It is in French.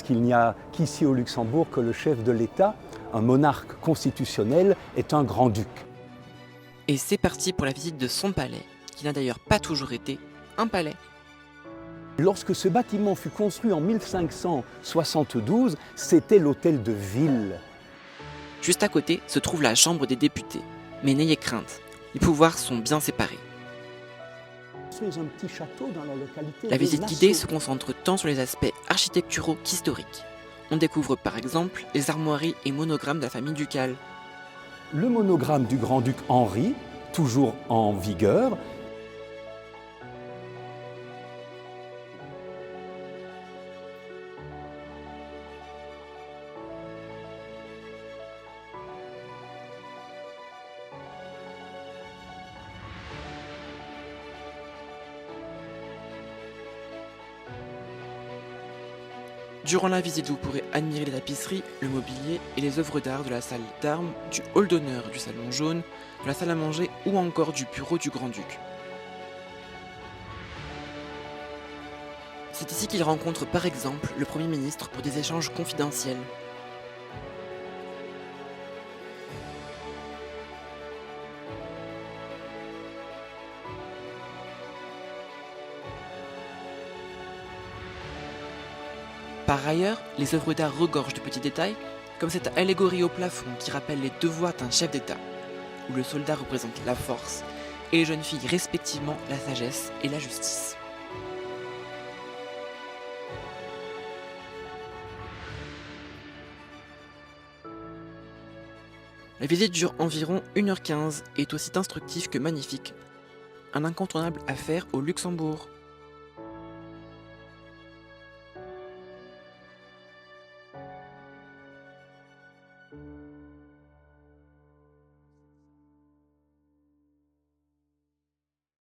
qu'il n'y a qu'ici au Luxembourg que le chef de l'État, un monarque constitutionnel, est un grand-duc. Et c'est parti pour la visite de son palais, qui n'a d'ailleurs pas toujours été un palais. Lorsque ce bâtiment fut construit en 1572, c'était l'hôtel de ville. Juste à côté se trouve la chambre des députés. Mais n'ayez crainte, les pouvoirs sont bien séparés. C'est un petit château dans la localité La de visite Nassau. guidée se concentre tant sur les aspects architecturaux qu'historiques. On découvre par exemple les armoiries et monogrammes de la famille ducale. Le monogramme du grand-duc Henri, toujours en vigueur. Durant la visite, vous pourrez admirer les tapisseries, le mobilier et les œuvres d'art de la salle d'armes, du hall d'honneur du salon jaune, de la salle à manger ou encore du bureau du grand-duc. C'est ici qu'il rencontre par exemple le Premier ministre pour des échanges confidentiels. Par ailleurs, les œuvres d'art regorgent de petits détails, comme cette allégorie au plafond qui rappelle les devoirs d'un chef d'État, où le soldat représente la force et les jeunes filles respectivement la sagesse et la justice. La visite dure environ 1h15 et est aussi instructive que magnifique. Un incontournable à faire au Luxembourg.